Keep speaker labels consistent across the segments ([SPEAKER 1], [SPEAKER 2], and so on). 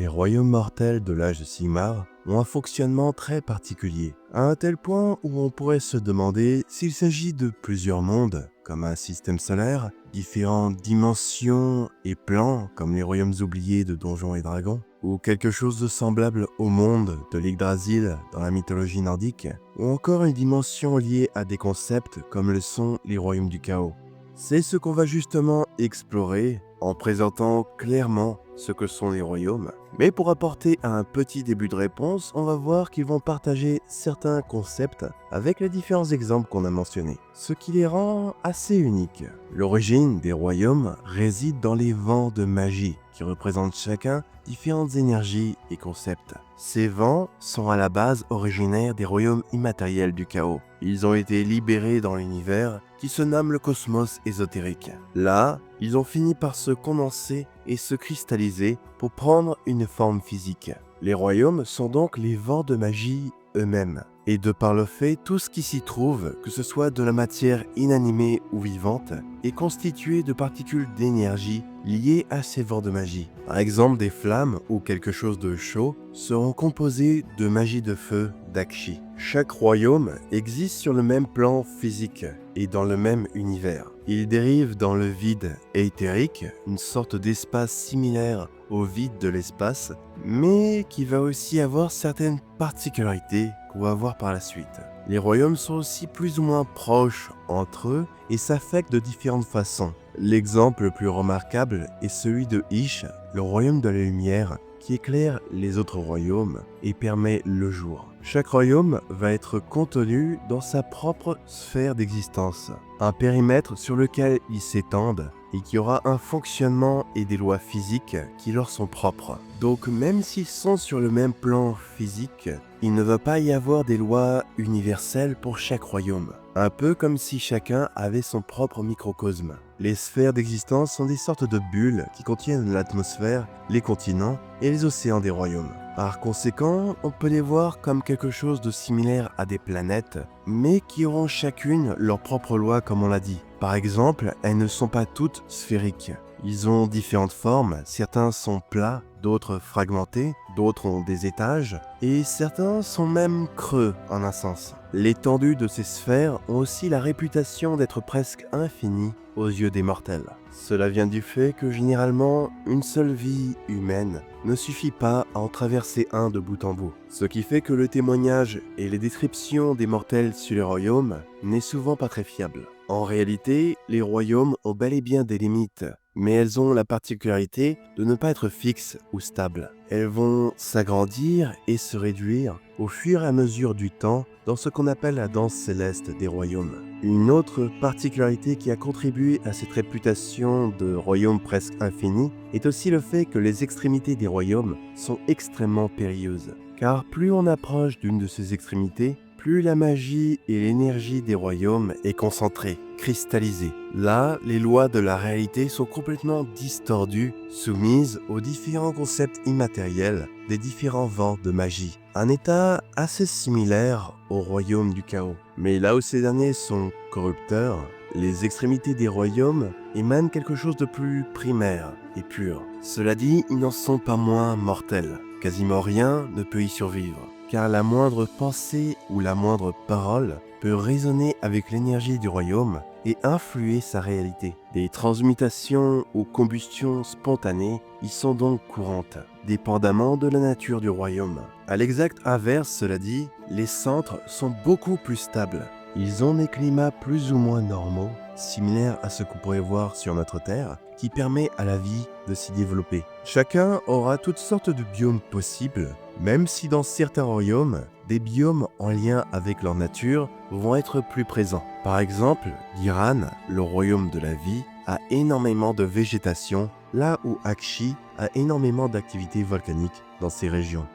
[SPEAKER 1] Les royaumes mortels de l'âge de Sigmar ont un fonctionnement très particulier, à un tel point où on pourrait se demander s'il s'agit de plusieurs mondes, comme un système solaire, différentes dimensions et plans, comme les royaumes oubliés de Donjons et Dragons, ou quelque chose de semblable au monde de l'Yggdrasil dans la mythologie nordique, ou encore une dimension liée à des concepts comme le sont les royaumes du chaos. C'est ce qu'on va justement explorer en présentant clairement ce que sont les royaumes. Mais pour apporter un petit début de réponse, on va voir qu'ils vont partager certains concepts avec les différents exemples qu'on a mentionnés, ce qui les rend assez uniques. L'origine des royaumes réside dans les vents de magie, qui représentent chacun différentes énergies et concepts. Ces vents sont à la base originaires des royaumes immatériels du chaos. Ils ont été libérés dans l'univers qui se nomme le cosmos ésotérique. Là, ils ont fini par se condenser et se cristalliser pour prendre une forme physique. Les royaumes sont donc les vents de magie eux-mêmes. Et de par le fait, tout ce qui s'y trouve, que ce soit de la matière inanimée ou vivante, est constitué de particules d'énergie liées à ces vents de magie. Par exemple, des flammes ou quelque chose de chaud seront composés de magie de feu, d'Akshi. Chaque royaume existe sur le même plan physique et dans le même univers. Il dérive dans le vide éthérique, une sorte d'espace similaire au vide de l'espace, mais qui va aussi avoir certaines particularités qu'on va voir par la suite. Les royaumes sont aussi plus ou moins proches entre eux et s'affectent de différentes façons. L'exemple le plus remarquable est celui de Ish, le royaume de la lumière, qui éclaire les autres royaumes et permet le jour. Chaque royaume va être contenu dans sa propre sphère d'existence, un périmètre sur lequel ils s'étendent et qui aura un fonctionnement et des lois physiques qui leur sont propres. Donc même s'ils sont sur le même plan physique, il ne va pas y avoir des lois universelles pour chaque royaume. Un peu comme si chacun avait son propre microcosme. Les sphères d'existence sont des sortes de bulles qui contiennent l'atmosphère, les continents et les océans des royaumes. Par conséquent, on peut les voir comme quelque chose de similaire à des planètes, mais qui auront chacune leur propre loi comme on l'a dit. Par exemple, elles ne sont pas toutes sphériques. Ils ont différentes formes, certains sont plats, d'autres fragmentés, d'autres ont des étages, et certains sont même creux en un sens. L'étendue de ces sphères ont aussi la réputation d'être presque infinie aux yeux des mortels. Cela vient du fait que généralement, une seule vie humaine ne suffit pas à en traverser un de bout en bout. Ce qui fait que le témoignage et les descriptions des mortels sur les royaumes n'est souvent pas très fiable. En réalité, les royaumes ont bel et bien des limites, mais elles ont la particularité de ne pas être fixes ou stables. Elles vont s'agrandir et se réduire au fur et à mesure du temps dans ce qu'on appelle la danse céleste des royaumes. Une autre particularité qui a contribué à cette réputation de royaume presque infini est aussi le fait que les extrémités des royaumes sont extrêmement périlleuses. Car plus on approche d'une de ces extrémités, plus la magie et l'énergie des royaumes est concentrée, cristallisée. Là, les lois de la réalité sont complètement distordues, soumises aux différents concepts immatériels des différents vents de magie. Un état assez similaire au royaume du chaos. Mais là où ces derniers sont corrupteurs, les extrémités des royaumes émanent quelque chose de plus primaire et pur. Cela dit, ils n'en sont pas moins mortels. Quasiment rien ne peut y survivre, car la moindre pensée ou la moindre parole peut résonner avec l'énergie du royaume et influer sa réalité. Des transmutations ou combustions spontanées y sont donc courantes, dépendamment de la nature du royaume. À l'exact inverse, cela dit, les centres sont beaucoup plus stables. Ils ont des climats plus ou moins normaux, similaires à ce qu'on pourrait voir sur notre Terre, qui permet à la vie de s'y développer. Chacun aura toutes sortes de biomes possibles, même si dans certains royaumes, des biomes en lien avec leur nature vont être plus présents. Par exemple, l'Iran, le royaume de la vie, a énormément de végétation, là où Akshi a énormément d'activités volcaniques dans ces régions.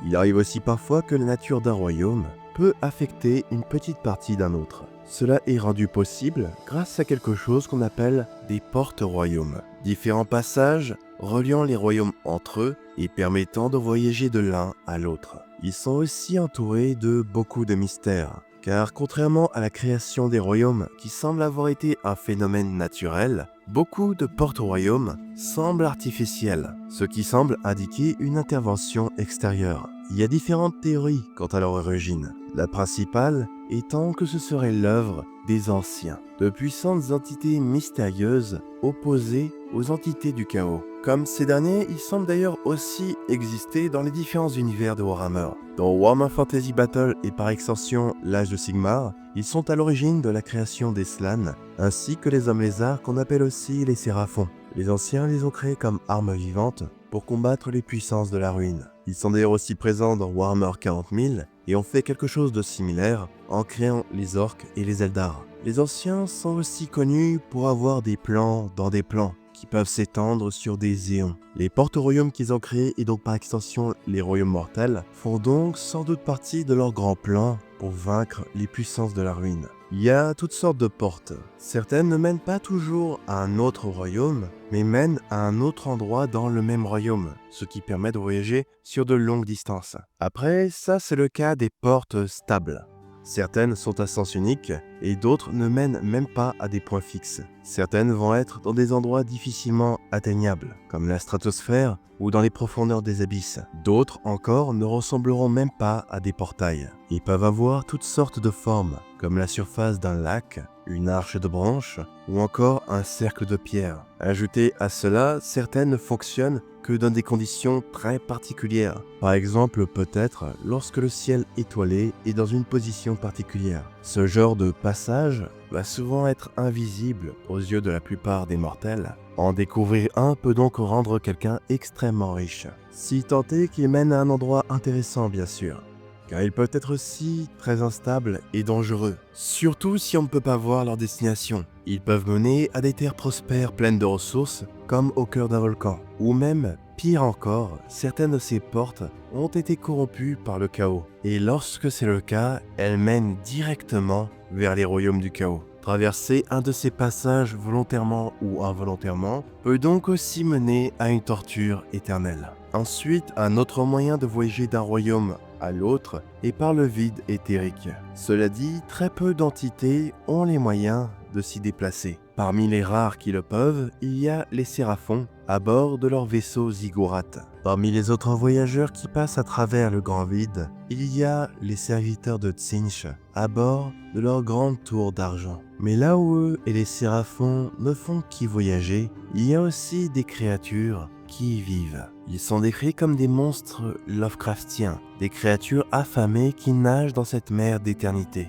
[SPEAKER 1] Il arrive aussi parfois que la nature d'un royaume peut affecter une petite partie d'un autre. Cela est rendu possible grâce à quelque chose qu'on appelle des portes-royaumes. Différents passages reliant les royaumes entre eux et permettant de voyager de l'un à l'autre. Ils sont aussi entourés de beaucoup de mystères. car contrairement à la création des royaumes qui semble avoir été un phénomène naturel, beaucoup de portes-royaumes semblent artificiels, ce qui semble indiquer une intervention extérieure. Il y a différentes théories quant à leur origine, la principale étant que ce serait l'œuvre des anciens, de puissantes entités mystérieuses opposées aux entités du chaos. Comme ces derniers, ils semblent d'ailleurs aussi exister dans les différents univers de Warhammer. Dans Warhammer Fantasy Battle et par extension l'Âge de Sigmar, ils sont à l'origine de la création des Slaanes, ainsi que les hommes lézards qu'on appelle aussi les Séraphons. Les anciens les ont créés comme armes vivantes pour combattre les puissances de la ruine. Ils sont d'ailleurs aussi présents dans Warhammer 40 000 et ont fait quelque chose de similaire en créant les orques et les Eldar. Les anciens sont aussi connus pour avoir des plans dans des plans qui peuvent s'étendre sur des éons. Les porte-royaumes qu'ils ont créés et donc par extension les royaumes mortels font donc sans doute partie de leur grand plan pour vaincre les puissances de la ruine. Il y a toutes sortes de portes. Certaines ne mènent pas toujours à un autre royaume, mais mènent à un autre endroit dans le même royaume, ce qui permet de voyager sur de longues distances. Après, ça c'est le cas des portes stables. Certaines sont à sens unique et d'autres ne mènent même pas à des points fixes. Certaines vont être dans des endroits difficilement atteignables, comme la stratosphère ou dans les profondeurs des abysses. D'autres encore ne ressembleront même pas à des portails. Ils peuvent avoir toutes sortes de formes, comme la surface d'un lac, une arche de branches ou encore un cercle de pierre. Ajoutez à cela, certaines ne fonctionnent que dans des conditions très particulières. Par exemple, peut-être lorsque le ciel étoilé est dans une position particulière. Ce genre de passage va souvent être invisible aux yeux de la plupart des mortels. En découvrir un peut donc rendre quelqu'un extrêmement riche. Si tant est qu'il mène à un endroit intéressant bien sûr, car ils peuvent être aussi très instables et dangereux, surtout si on ne peut pas voir leur destination. Ils peuvent mener à des terres prospères pleines de ressources, comme au cœur d'un volcan. Ou même, pire encore, certaines de ces portes ont été corrompues par le chaos. Et lorsque c'est le cas, elles mènent directement vers les royaumes du chaos. Traverser un de ces passages volontairement ou involontairement peut donc aussi mener à une torture éternelle. Ensuite, un autre moyen de voyager d'un royaume à l'autre est par le vide éthérique. Cela dit, très peu d'entités ont les moyens de s'y déplacer. Parmi les rares qui le peuvent, il y a les Séraphons à bord de leur vaisseau Ziggurat. Parmi les autres voyageurs qui passent à travers le grand vide, il y a les serviteurs de Tzinch à bord de leur grande tour d'argent. Mais là où eux et les Séraphons ne font qu'y voyager, il y a aussi des créatures qui y vivent. Ils sont décrits comme des monstres Lovecraftiens, des créatures affamées qui nagent dans cette mer d'éternité.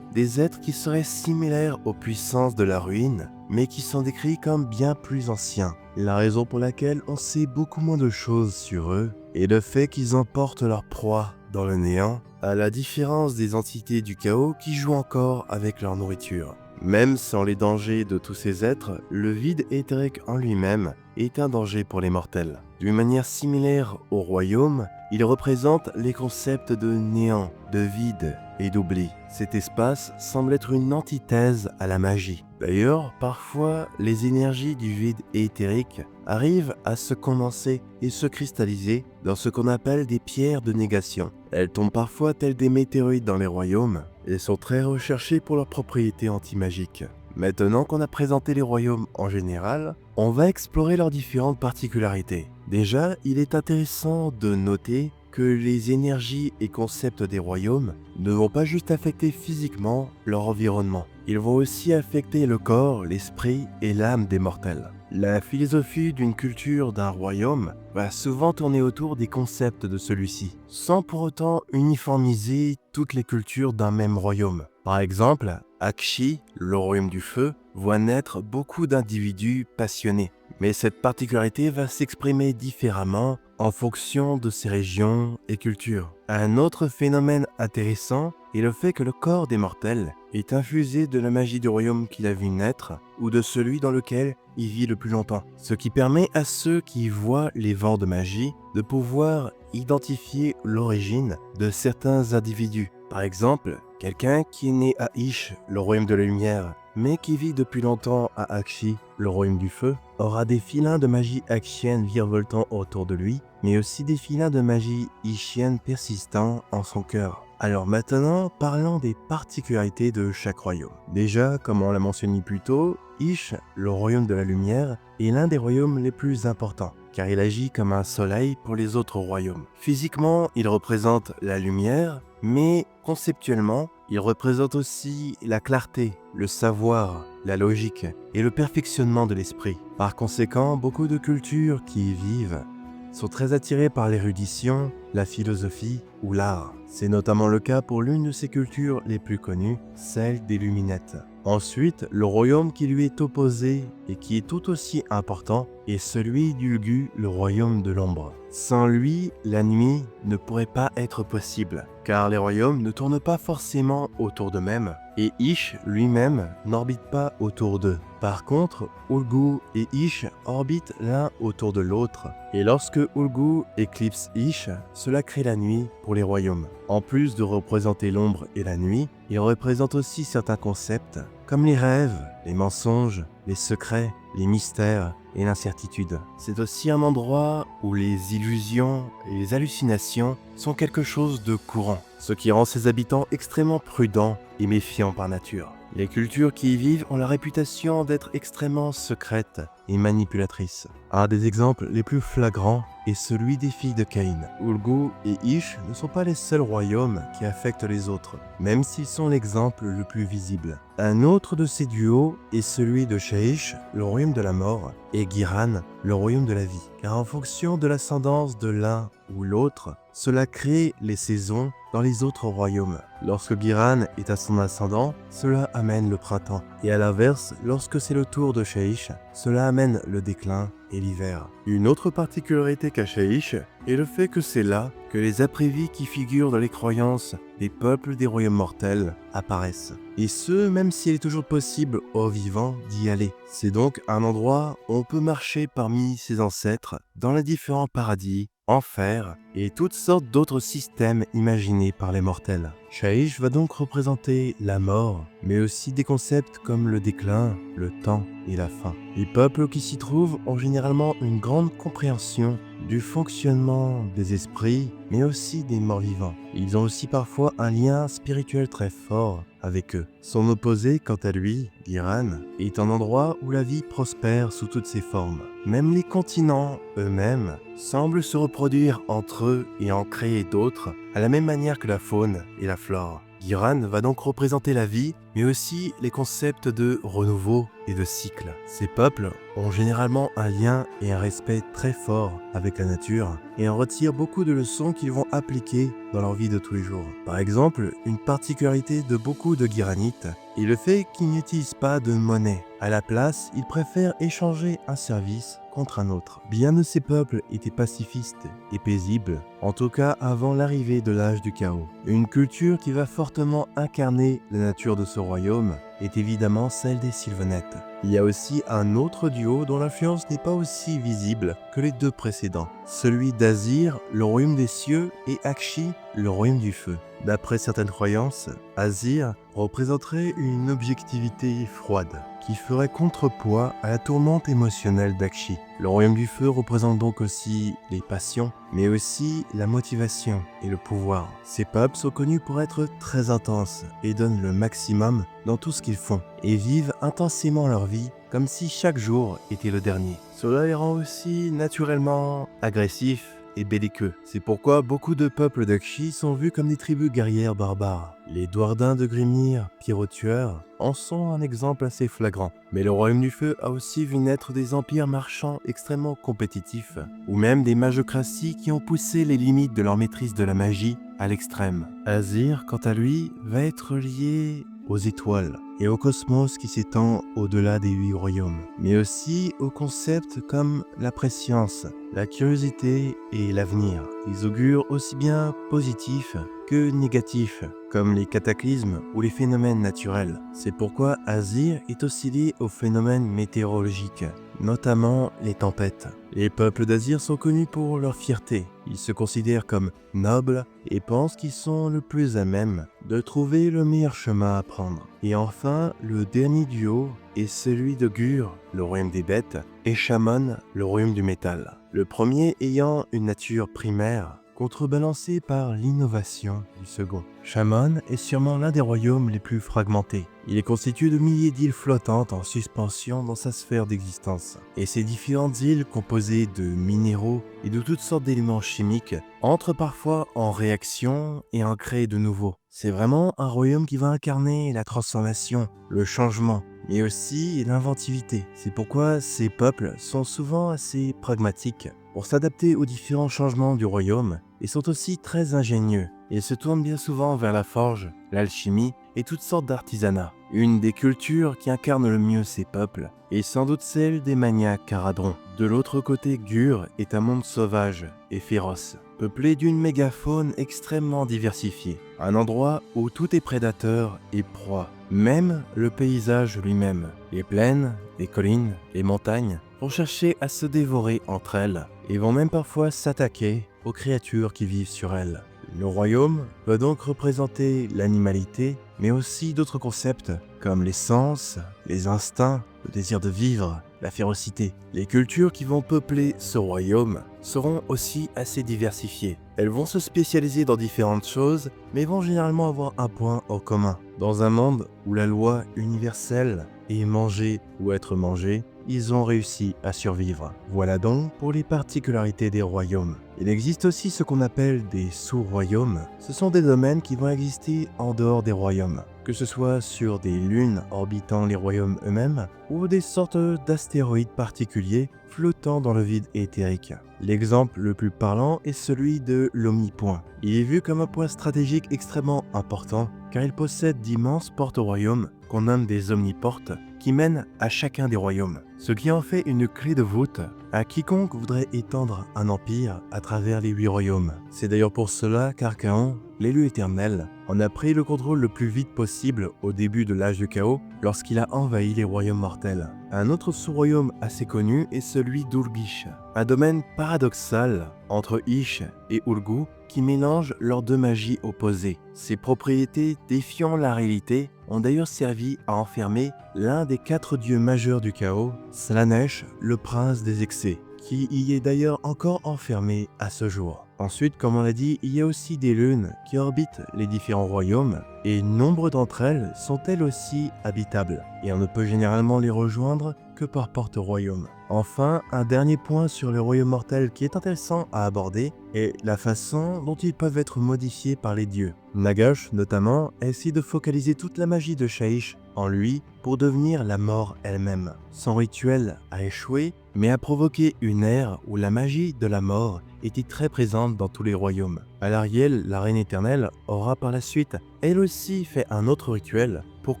[SPEAKER 1] Des êtres qui seraient similaires aux puissances de la ruine, mais qui sont décrits comme bien plus anciens. La raison pour laquelle on sait beaucoup moins de choses sur eux est le fait qu'ils emportent leur proie dans le néant, à la différence des entités du chaos qui jouent encore avec leur nourriture. Même sans les dangers de tous ces êtres, le vide éthérique en lui-même est un danger pour les mortels. D'une manière similaire au royaume, il représente les concepts de néant, de vide et d'oubli. Cet espace semble être une antithèse à la magie. D'ailleurs, parfois, les énergies du vide éthérique arrivent à se condenser et se cristalliser dans ce qu'on appelle des pierres de négation. Elles tombent parfois telles des météorites dans les royaumes et sont très recherchées pour leurs propriétés anti-magiques. Maintenant qu'on a présenté les royaumes en général, on va explorer leurs différentes particularités. Déjà, il est intéressant de noter que les énergies et concepts des royaumes ne vont pas juste affecter physiquement leur environnement. Ils vont aussi affecter le corps, l'esprit et l'âme des mortels. La philosophie d'une culture d'un royaume va souvent tourner autour des concepts de celui-ci, sans pour autant uniformiser toutes les cultures d'un même royaume. Par exemple, Aqshy, le royaume du feu, voit naître beaucoup d'individus passionnés. Mais cette particularité va s'exprimer différemment en fonction de ces régions et cultures. Un autre phénomène intéressant est le fait que le corps des mortels est infusé de la magie du royaume qu'il a vu naître ou de celui dans lequel il vit le plus longtemps. Ce qui permet à ceux qui voient les vents de magie de pouvoir identifier l'origine de certains individus. Par exemple, quelqu'un qui est né à Ish, le royaume de la lumière, mais qui vit depuis longtemps à Aqshy, le royaume du feu, aura des filins de magie akshienne virevoltant autour de lui, mais aussi des filins de magie ishienne persistants en son cœur. Alors maintenant, parlons des particularités de chaque royaume. Déjà, comme on l'a mentionné plus tôt, Ish, le royaume de la lumière, est l'un des royaumes les plus importants, car il agit comme un soleil pour les autres royaumes. Physiquement, il représente la lumière, mais conceptuellement, il représente aussi la clarté, le savoir, la logique et le perfectionnement de l'esprit. Par conséquent, beaucoup de cultures qui y vivent sont très attirées par l'érudition, la philosophie ou l'art. C'est notamment le cas pour l'une de ces cultures les plus connues, celle des Luminettes. Ensuite, le royaume qui lui est opposé et qui est tout aussi important est celui d'Ulgu, le royaume de l'ombre. Sans lui, la nuit ne pourrait pas être possible, car les royaumes ne tournent pas forcément autour d'eux-mêmes, et Ish lui-même n'orbite pas autour d'eux. Par contre, Ulgu et Ish orbitent l'un autour de l'autre, et lorsque Ulgu éclipse Ish, cela crée la nuit pour les royaumes. En plus de représenter l'ombre et la nuit, il représente aussi certains concepts, comme les rêves, les mensonges, les secrets, les mystères et l'incertitude. C'est aussi un endroit où les illusions et les hallucinations sont quelque chose de courant, ce qui rend ses habitants extrêmement prudents et méfiants par nature. Les cultures qui y vivent ont la réputation d'être extrêmement secrètes et manipulatrices. Un des exemples les plus flagrants est celui des filles de Caïn. Ulgu et Ish ne sont pas les seuls royaumes qui affectent les autres, même s'ils sont l'exemple le plus visible. Un autre de ces duos est celui de Shaish, le royaume de la mort, et Giran, le royaume de la vie. Car en fonction de l'ascendance de l'un ou l'autre, cela crée les saisons dans les autres royaumes. Lorsque Giran est à son ascendant, cela amène le printemps. Et à l'inverse, lorsque c'est le tour de Shaish, cela amène le déclin et l'hiver. Une autre particularité qu'a Shaish est le fait que c'est là que les après-vies qui figurent dans les croyances des peuples des royaumes mortels apparaissent. Et ce, même s'il est toujours possible aux vivants d'y aller. C'est donc un endroit où on peut marcher parmi ses ancêtres dans les différents paradis, enfers et toutes sortes d'autres systèmes imaginés par les mortels. Shaish va donc représenter la mort, mais aussi des concepts comme le déclin, le temps et la fin. Les peuples qui s'y trouvent ont généralement une grande compréhension du fonctionnement des esprits, mais aussi des morts vivants. Ils ont aussi parfois un lien spirituel très fort avec eux. Son opposé, quant à lui, Giran, est un endroit où la vie prospère sous toutes ses formes. Même les continents eux-mêmes semblent se reproduire entre eux et en créer d'autres, à la même manière que la faune et la flore. Giran va donc représenter la vie, mais aussi les concepts de renouveau et de cycle. Ces peuples ont généralement un lien et un respect très fort avec la nature et en retirent beaucoup de leçons qu'ils vont appliquer dans leur vie de tous les jours. Par exemple, une particularité de beaucoup de Giranites est le fait qu'ils n'utilisent pas de monnaie. À la place, ils préfèrent échanger un service contre un autre. Bien de ces peuples étaient pacifistes et paisibles, en tout cas avant l'arrivée de l'âge du chaos. Une culture qui va fortement incarner la nature de ce royaume est évidemment celle des Sylvanettes. Il y a aussi un autre duo dont l'influence n'est pas aussi visible que les deux précédents, celui d'Azir, le royaume des cieux, et Akshi, le royaume du feu. D'après certaines croyances, Azir représenterait une objectivité froide, qui ferait contrepoids à la tourmente émotionnelle d'Akshi. Le royaume du feu représente donc aussi les passions, mais aussi la motivation et le pouvoir. Ces peuples sont connus pour être très intenses et donnent le maximum dans tout ce qu'ils font, et vivent intensément leur vie comme si chaque jour était le dernier. Cela les rend aussi naturellement agressifs et belliqueux. C'est pourquoi beaucoup de peuples d'Akshi sont vus comme des tribus guerrières barbares. Les Douardins de Grimnir, Pyro-tueurs, en sont un exemple assez flagrant. Mais le Royaume du Feu a aussi vu naître des empires marchands extrêmement compétitifs, ou même des magiocraties qui ont poussé les limites de leur maîtrise de la magie à l'extrême. Azir, quant à lui, va être lié aux étoiles et au cosmos qui s'étend au-delà des 8 royaumes, mais aussi aux concepts comme la préscience, la curiosité et l'avenir. Ils augurent aussi bien positifs que négatifs, comme les cataclysmes ou les phénomènes naturels. C'est pourquoi Azir est aussi lié aux phénomènes météorologiques, notamment les tempêtes. Les peuples d'Azir sont connus pour leur fierté. Ils se considèrent comme nobles et pensent qu'ils sont le plus à même de trouver le meilleur chemin à prendre. Et enfin, le dernier duo est celui de Gur, le royaume des bêtes, et Shamon, le royaume du métal. Le premier ayant une nature primaire, contrebalancée par l'innovation du second. Shamon est sûrement l'un des royaumes les plus fragmentés. Il est constitué de milliers d'îles flottantes en suspension dans sa sphère d'existence. Et ces différentes îles, composées de minéraux et de toutes sortes d'éléments chimiques, entrent parfois en réaction et en créent de nouveaux. C'est vraiment un royaume qui va incarner la transformation, le changement, mais aussi l'inventivité. C'est pourquoi ces peuples sont souvent assez pragmatiques pour s'adapter aux différents changements du royaume et sont aussi très ingénieux. Ils se tournent bien souvent vers la forge, l'alchimie et toutes sortes d'artisanats. Une des cultures qui incarne le mieux ces peuples est sans doute celle des maniaques Caradron. De l'autre côté, Gur est un monde sauvage et féroce, peuplé d'une mégafaune extrêmement diversifiée. Un endroit où tout est prédateur et proie. Même le paysage lui-même. Les plaines, les collines, les montagnes vont chercher à se dévorer entre elles et vont même parfois s'attaquer aux créatures qui vivent sur elles. Le royaume va donc représenter l'animalité, mais aussi d'autres concepts comme les sens, les instincts, le désir de vivre, la férocité. Les cultures qui vont peupler ce royaume seront aussi assez diversifiées. Elles vont se spécialiser dans différentes choses, mais vont généralement avoir un point en commun. Dans un monde où la loi universelle est manger ou être mangé, ils ont réussi à survivre. Voilà donc pour les particularités des royaumes. Il existe aussi ce qu'on appelle des sous-royaumes. Ce sont des domaines qui vont exister en dehors des royaumes, que ce soit sur des lunes orbitant les royaumes eux-mêmes ou des sortes d'astéroïdes particuliers flottant dans le vide éthérique. L'exemple le plus parlant est celui de l'Omnipoint. Il est vu comme un point stratégique extrêmement important car il possède d'immenses portes au royaume qu'on nomme des omniportes qui mènent à chacun des royaumes, ce qui en fait une clé de voûte à quiconque voudrait étendre un empire à travers les 8 royaumes. C'est d'ailleurs pour cela qu'Archaon, l'élu éternel, en a pris le contrôle le plus vite possible au début de l'âge du chaos lorsqu'il a envahi les royaumes mortels. Un autre sous-royaume assez connu est celui d'Ulgish, un domaine paradoxal entre Ish et Ulgu qui mélangent leurs deux magies opposées. Ces propriétés défiant la réalité ont d'ailleurs servi à enfermer l'un des 4 dieux majeurs du chaos, Slanesh, le prince des excès, qui y est d'ailleurs encore enfermé à ce jour. Ensuite, comme on l'a dit, il y a aussi des lunes qui orbitent les différents royaumes et nombre d'entre elles sont elles aussi habitables et on ne peut généralement les rejoindre que par porte-royaume. Enfin, un dernier point sur les royaumes mortels qui est intéressant à aborder est la façon dont ils peuvent être modifiés par les dieux. Nagash, notamment, essaie de focaliser toute la magie de Shaish en lui pour devenir la mort elle-même. Son rituel a échoué, mais a provoqué une ère où la magie de la mort était très présente dans tous les royaumes. Alariel, la reine éternelle, aura par la suite, elle aussi, fait un autre rituel pour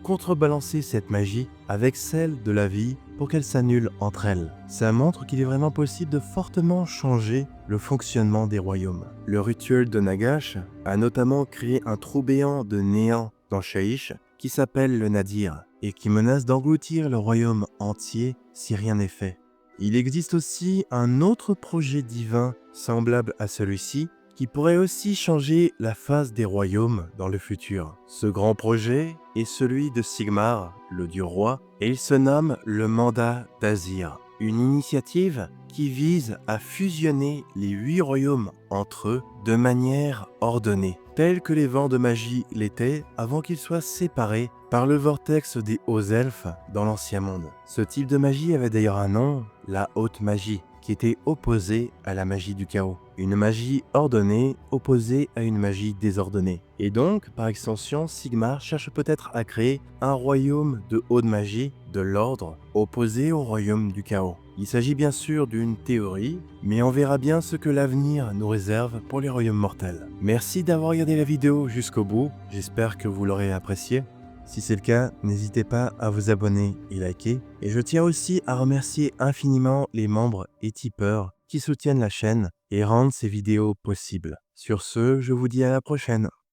[SPEAKER 1] contrebalancer cette magie avec celle de la vie pour qu'elle s'annule entre elles. Ça montre qu'il est vraiment possible de fortement changer le fonctionnement des royaumes. Le rituel de Nagash a notamment créé un trou béant de néant dans Shaish qui s'appelle le Nadir et qui menace d'engloutir le royaume entier si rien n'est fait. Il existe aussi un autre projet divin semblable à celui-ci qui pourrait aussi changer la face des royaumes dans le futur. Ce grand projet est celui de Sigmar, le dieu roi, et il se nomme le Mandat d'Azir, une initiative qui vise à fusionner les 8 royaumes entre eux de manière ordonnée, tels que les vents de magie l'étaient avant qu'ils soient séparés par le vortex des hauts elfes dans l'ancien monde. Ce type de magie avait d'ailleurs un nom, la haute magie, qui était opposée à la magie du chaos. Une magie ordonnée opposée à une magie désordonnée. Et donc, par extension, Sigmar cherche peut-être à créer un royaume de haute magie, de l'ordre, opposé au royaume du chaos. Il s'agit bien sûr d'une théorie, mais on verra bien ce que l'avenir nous réserve pour les royaumes mortels. Merci d'avoir regardé la vidéo jusqu'au bout, j'espère que vous l'aurez appréciée. Si c'est le cas, n'hésitez pas à vous abonner et liker. Et je tiens aussi à remercier infiniment les membres et tipeurs qui soutiennent la chaîne et rendent ces vidéos possibles. Sur ce, je vous dis à la prochaine.